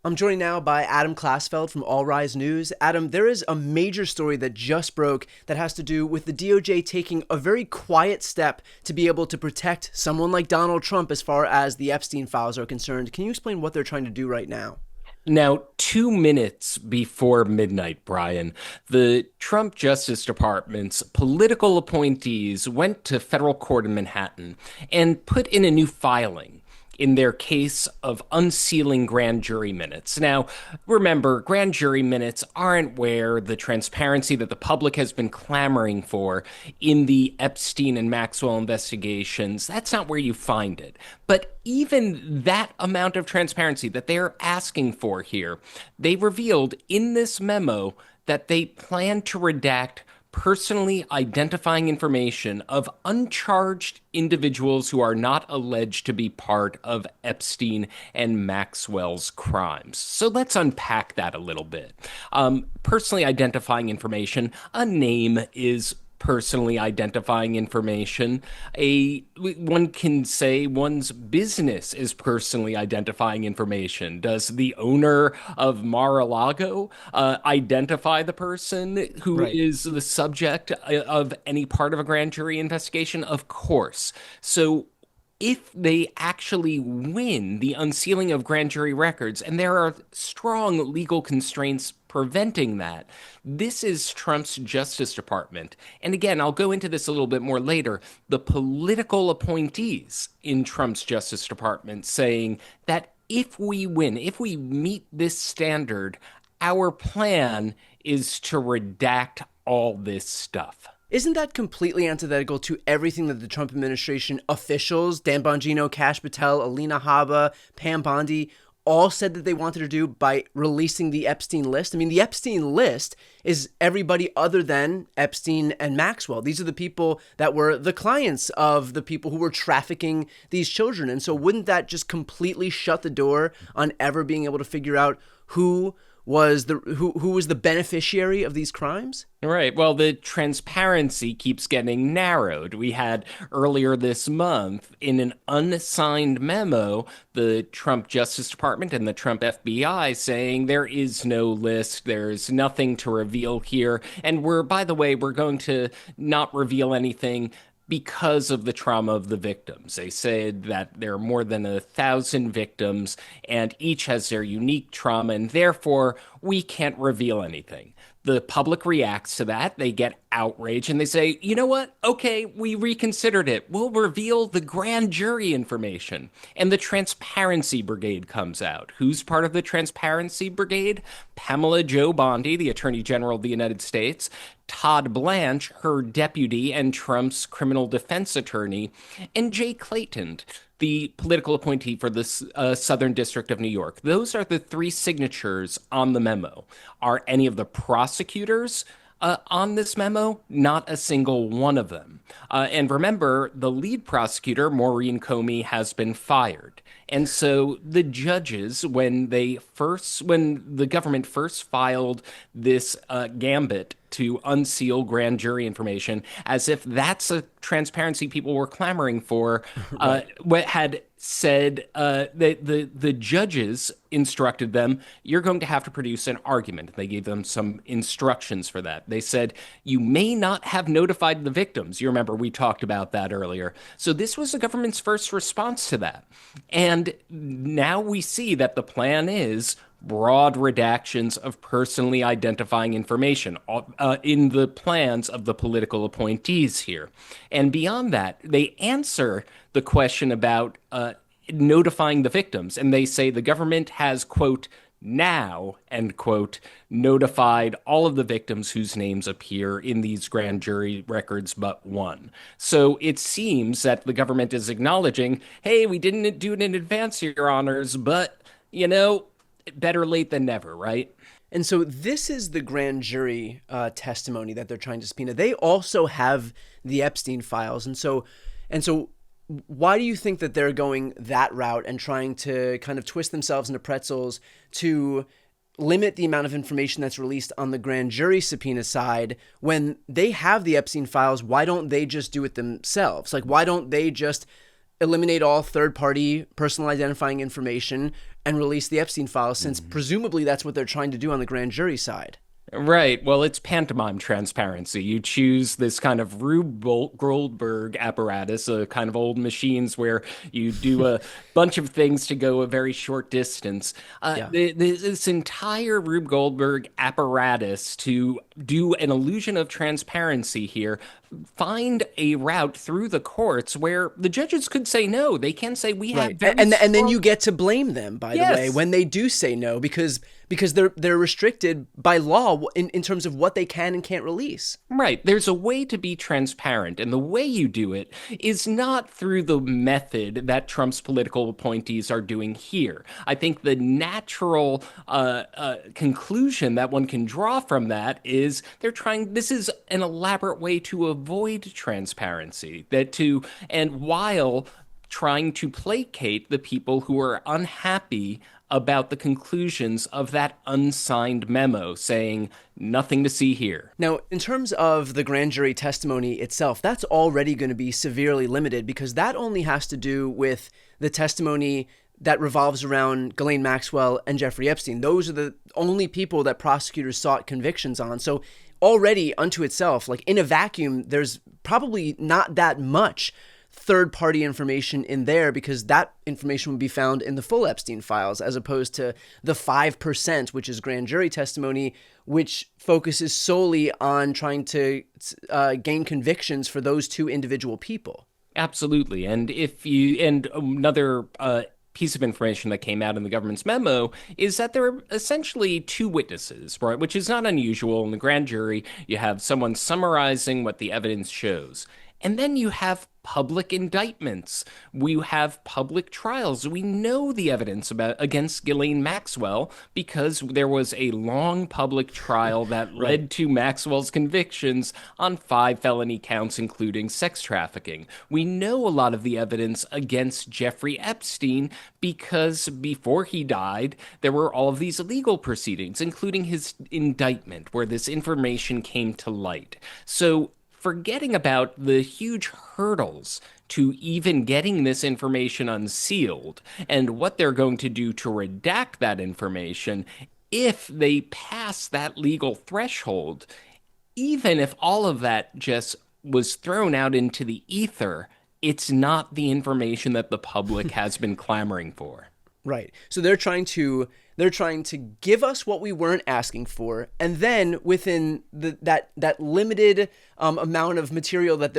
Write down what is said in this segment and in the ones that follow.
I'm joined now by Adam Klasfeld from All Rise News. Adam, there is a major story that just broke that has to do with the DOJ taking a very quiet step to be able to protect someone like Donald Trump as far as the Epstein files are concerned. Can you explain what they're trying to do right now? Now, 2 minutes before midnight, Brian, the Trump Justice Department's political appointees went to federal court in Manhattan and put in a new filing in their case of unsealing grand jury minutes. Now, remember, grand jury minutes aren't where the transparency that the public has been clamoring for in the Epstein and Maxwell investigations. That's not where you find it. But even that amount of transparency that they're asking for here, they revealed in this memo that they plan to redact personally identifying information of uncharged individuals who are not alleged to be part of Epstein and Maxwell's crimes. So let's unpack that a little bit. Personally identifying information, a name is personally identifying information. One can say one's business is personally identifying information. Does the owner of Mar-a-Lago identify the person who Right. is the subject of any part of a grand jury investigation? Of course. So if they actually win the unsealing of grand jury records, and there are strong legal constraints preventing that, this is Trump's Justice Department. And again, I'll go into this a little bit more later. The political appointees in Trump's Justice Department saying that if we win, if we meet this standard, our plan is to redact all this stuff. Isn't that completely antithetical to everything that the Trump administration officials, Dan Bongino, Kash Patel, Alina Habba, Pam Bondi, all said that they wanted to do by releasing the Epstein list? I mean, the Epstein list is everybody other than Epstein and Maxwell. These are the people that were the clients of the people who were trafficking these children. And so wouldn't that just completely shut the door on ever being able to figure out who was the beneficiary of these crimes? Right. Well, the transparency keeps getting narrowed. We had earlier this month in an unsigned memo, the Trump Justice Department and the Trump FBI saying there is no list, there's nothing to reveal here. And by the way, we're going to not reveal anything because of the trauma of the victims. They said that there are more than 1,000 victims and each has their unique trauma, and therefore we can't reveal anything. The public reacts to that. They get outraged and they say, you know what? Okay, we reconsidered it. We'll reveal the grand jury information. And the Transparency Brigade comes out. Who's part of the Transparency Brigade? Pamela Jo Bondi, the Attorney General of the United States, Todd Blanche, her deputy and Trump's criminal defense attorney, and Jay Clayton, the political appointee for the Southern District of New York. Those are the three signatures on the memo. Are any of the prosecutors on this memo? Not a single one of them. And remember, the lead prosecutor, Maureen Comey, has been fired. And so the judges, when the government first filed this gambit to unseal grand jury information, as if that's a transparency people were clamoring for, Right. what had said that the judges instructed them, you're going to have to produce an argument. They gave them some instructions for that. They said, you may not have notified the victims. You remember we talked about that earlier. So this was the government's first response to that. And now we see that the plan is broad redactions of personally identifying information in the plans of the political appointees here. And beyond that, they answer the question about notifying the victims. And they say the government has, quote, now, end quote, notified all of the victims whose names appear in these grand jury records but one. So it seems that the government is acknowledging, hey, we didn't do it in advance, Your Honors, but, better late than never, right? And so this is the grand jury testimony that they're trying to subpoena. They also have the Epstein files, and so why do you think that they're going that route and trying to kind of twist themselves into pretzels to limit the amount of information that's released on the grand jury subpoena side when they have the Epstein files? Why don't they just do it themselves? Like, why don't they just eliminate all third-party personal identifying information and release the Epstein files, since presumably that's what they're trying to do on the grand jury side. Right. Well, it's pantomime transparency. You choose this kind of Rube Goldberg apparatus, a kind of old machines where you do a bunch of things to go a very short distance. Yeah. This entire Rube Goldberg apparatus to do an illusion of transparency here, find a route through the courts where the judges could say no. They can say we have Right. very And then strong. you get to blame them, by the way, Yes. when they do say no, because they're restricted by law in terms of what they can and can't release. Right. There's a way to be transparent, and the way you do it is not through the method that Trump's political appointees are doing here. I think the natural conclusion that one can draw from that is this is an elaborate way to avoid transparency, and while trying to placate the people who are unhappy about the conclusions of that unsigned memo saying nothing to see here. Now, in terms of the grand jury testimony itself, that's already going to be severely limited, because that only has to do with the testimony that revolves around Ghislaine Maxwell and Jeffrey Epstein. Those are the only people that prosecutors sought convictions on. So already unto itself, like in a vacuum, there's probably not that much third-party information in there, because that information would be found in the full Epstein files, as opposed to the 5%, which is grand jury testimony, which focuses solely on trying to gain convictions for those two individual people. Absolutely. And another piece of information that came out in the government's memo is that there are essentially two witnesses, right? Which is not unusual in the grand jury. You have someone summarizing what the evidence shows. And then you have public indictments. We have public trials. We know the evidence against Ghislaine Maxwell because there was a long public trial that led to Maxwell's convictions on 5 felony counts, including sex trafficking. We know a lot of the evidence against Jeffrey Epstein because before he died, there were all of these legal proceedings, including his indictment, where this information came to light. So forgetting about the huge hurdles to even getting this information unsealed and what they're going to do to redact that information, if they pass that legal threshold, even if all of that just was thrown out into the ether, it's not the information that the public has been clamoring for. Right. So they're trying to give us what we weren't asking for, and then within that limited amount of material that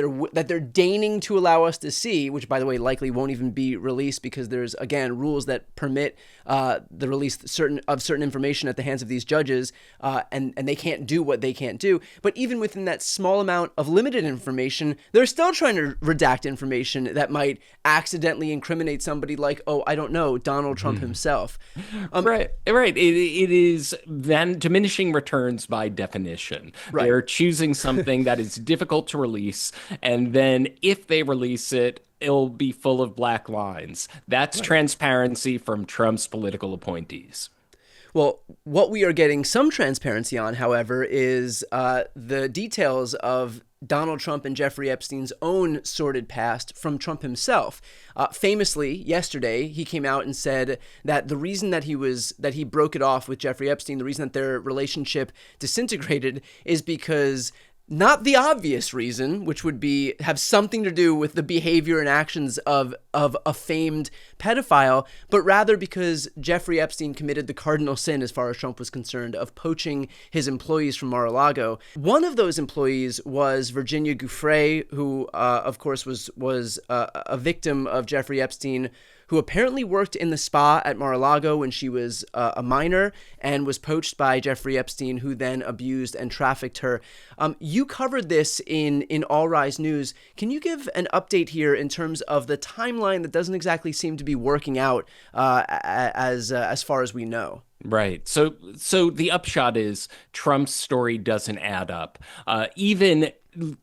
they're deigning to allow us to see, which by the way likely won't even be released, because there's again rules that permit the release certain information at the hands of these judges, and they can't do what they can't do. But even within that small amount of limited information, they're still trying to redact information that might accidentally incriminate somebody, like, oh, I don't know, Donald Trump himself. Right. It is then diminishing returns by definition. Right. They're choosing something that is difficult to release, and then if they release it, it'll be full of black lines. That's transparency from Trump's political appointees. Well, what we are getting some transparency on, however, is the details of Donald Trump and Jeffrey Epstein's own sordid past from Trump himself. Famously, yesterday, he came out and said that the reason that he broke it off with Jeffrey Epstein, the reason that their relationship disintegrated, is because not the obvious reason, which would be have something to do with the behavior and actions of a famed pedophile, but rather because Jeffrey Epstein committed the cardinal sin, as far as Trump was concerned, of poaching his employees from Mar-a-Lago. One of those employees was Virginia Giuffre, who, of course, was a victim of Jeffrey Epstein, who apparently worked in the spa at Mar-a-Lago when she was a minor and was poached by Jeffrey Epstein, who then abused and trafficked her. You covered this in All Rise News. Can you give an update here in terms of the timeline that doesn't exactly seem to be working out as far as we know? Right. So the upshot is Trump's story doesn't add up. Even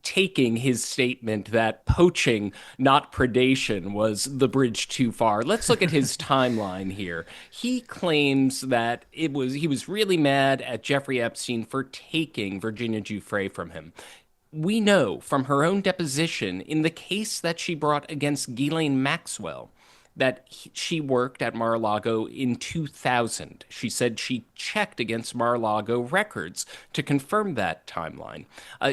taking his statement that poaching, not predation, was the bridge too far. Let's look at his timeline here. He claims that he was really mad at Jeffrey Epstein for taking Virginia Giuffre from him. we know from her own deposition in the case that she brought against Ghislaine Maxwell that she worked at Mar-a-Lago in 2000. She said she checked against Mar-a-Lago records to confirm that timeline.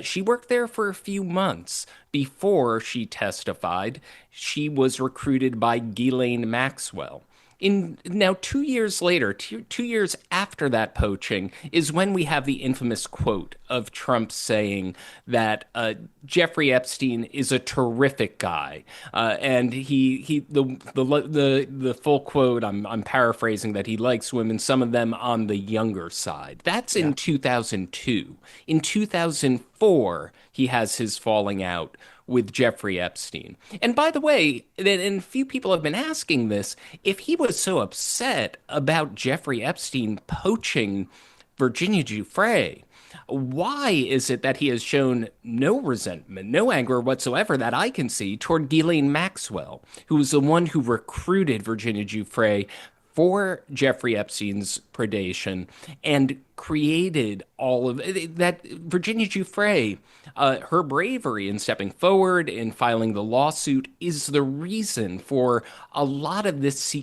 She worked there for a few months before she testified. She was recruited by Ghislaine Maxwell. In now 2 years later, 2 years after that poaching, is when we have the infamous quote of Trump saying that Jeffrey Epstein is a terrific guy, and the full quote. I'm paraphrasing that he likes women, some of them on the younger side. That's Yeah. in 2002. In 2004, he has his falling out with Jeffrey Epstein. And by the way, and few people have been asking this, if he was so upset about Jeffrey Epstein poaching Virginia Giuffre, why is it that he has shown no resentment, no anger whatsoever that I can see toward Ghislaine Maxwell, who was the one who recruited Virginia Giuffre for Jeffrey Epstein's predation and created all of that? Virginia Giuffre, her bravery in stepping forward in filing the lawsuit is the reason for a lot of this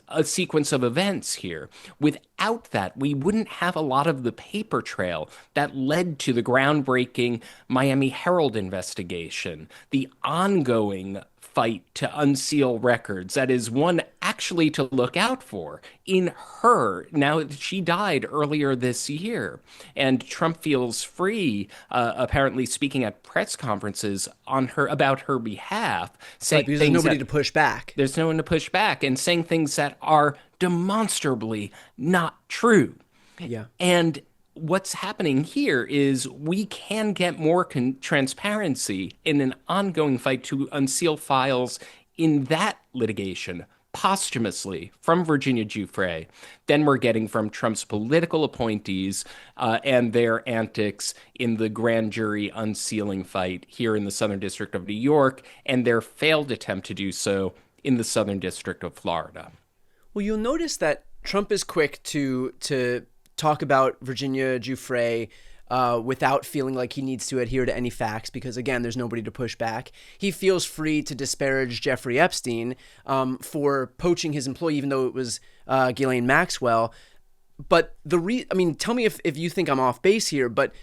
a sequence of events here. Without that, we wouldn't have a lot of the paper trail that led to the groundbreaking Miami Herald investigation, the ongoing fight to unseal records. That is one actually to look out for in her. Now, she died earlier this year, and Trump feels free, apparently speaking at press conferences on her about her behalf, Right, saying because there's things nobody that to push back. there's no one to push back and saying things that are demonstrably not true. Yeah. And what's happening here is we can get more transparency in an ongoing fight to unseal files in that litigation posthumously from Virginia Giuffre than we're getting from Trump's political appointees and their antics in the grand jury unsealing fight here in the Southern District of New York and their failed attempt to do so in the Southern District of Florida. Well, you'll notice that Trump is quick to talk about Virginia Giuffre without feeling like he needs to adhere to any facts because, again, there's nobody to push back. He feels free to disparage Jeffrey Epstein for poaching his employee, even though it was Ghislaine Maxwell. But tell me if you think I'm off base here, but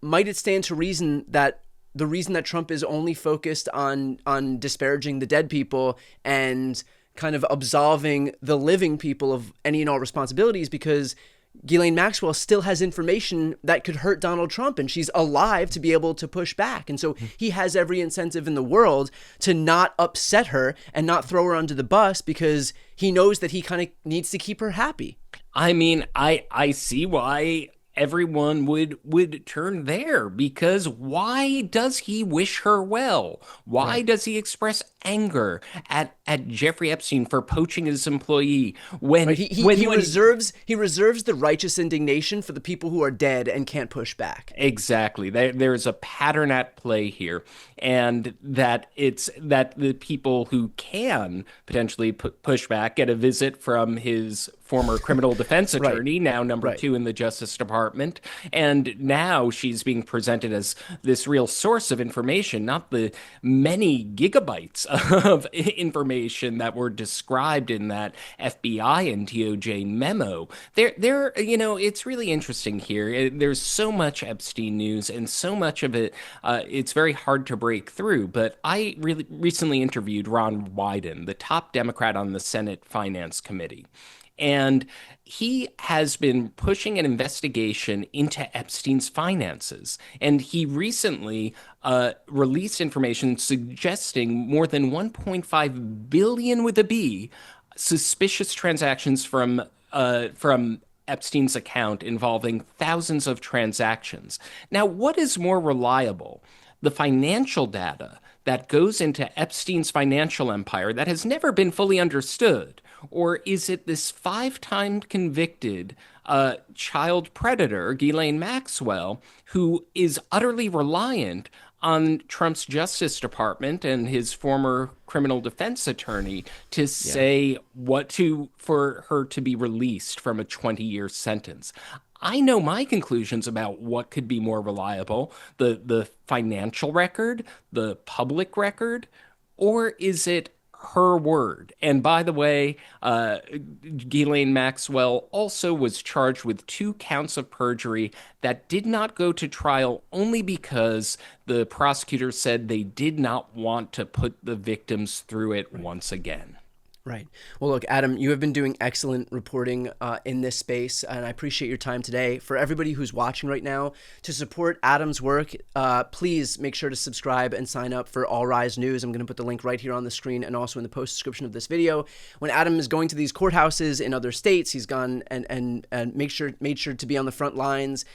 might it stand to reason that the reason that Trump is only focused on disparaging the dead people and kind of absolving the living people of any and all responsibilities because Ghislaine Maxwell still has information that could hurt Donald Trump, and she's alive to be able to push back. And so he has every incentive in the world to not upset her and not throw her under the bus because he knows that he kind of needs to keep her happy. I mean, I see why everyone would turn there, because why does he wish her well? Why does he express anger at Jeffrey Epstein for poaching his employee when Right? He reserves the righteous indignation for the people who are dead and can't push back. Exactly. There's a pattern at play here, and that it's that the people who can potentially push back get a visit from his former criminal defense attorney, now number two in the Justice Department, and now she's being presented as this real source of information, not the many gigabytes of information that were described in that FBI and DOJ memo. It's really interesting here. There's so much Epstein news and so much of it, it's very hard to break through. But I really recently interviewed Ron Wyden, the top Democrat on the Senate Finance Committee. And he has been pushing an investigation into Epstein's finances. And he recently released information suggesting more than 1.5 billion with a B suspicious transactions from Epstein's account involving thousands of transactions. Now, what is more reliable? The financial data that goes into Epstein's financial empire that has never been fully understood? Or is it this 5-time convicted child predator, Ghislaine Maxwell, who is utterly reliant on Trump's Justice Department and his former criminal defense attorney to say for her to be released from a 20-year sentence? I know my conclusions about what could be more reliable, the financial record, the public record, or is it her word? And by the way, Ghislaine Maxwell also was charged with 2 counts of perjury that did not go to trial only because the prosecutor said they did not want to put the victims through it once again. Right. Well, look, Adam, you have been doing excellent reporting in this space, and I appreciate your time today. For everybody who's watching right now, to support Adam's work, please make sure to subscribe and sign up for All Rise News. I'm going to put the link right here on the screen and also in the post description of this video. When Adam is going to these courthouses in other states, he's gone and made sure to be on the front lines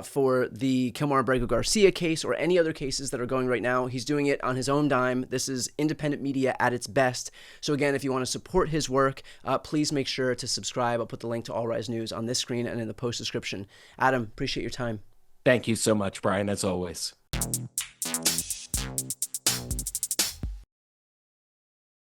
for the Kilmar Abrego Garcia case or any other cases that are going right now. He's doing it on his own dime. This is independent media at its best. So again, if you want to support his work, please make sure to subscribe. I'll put the link to All Rise News on this screen and in the post description. Adam, appreciate your time. Thank you so much, Brian, as always.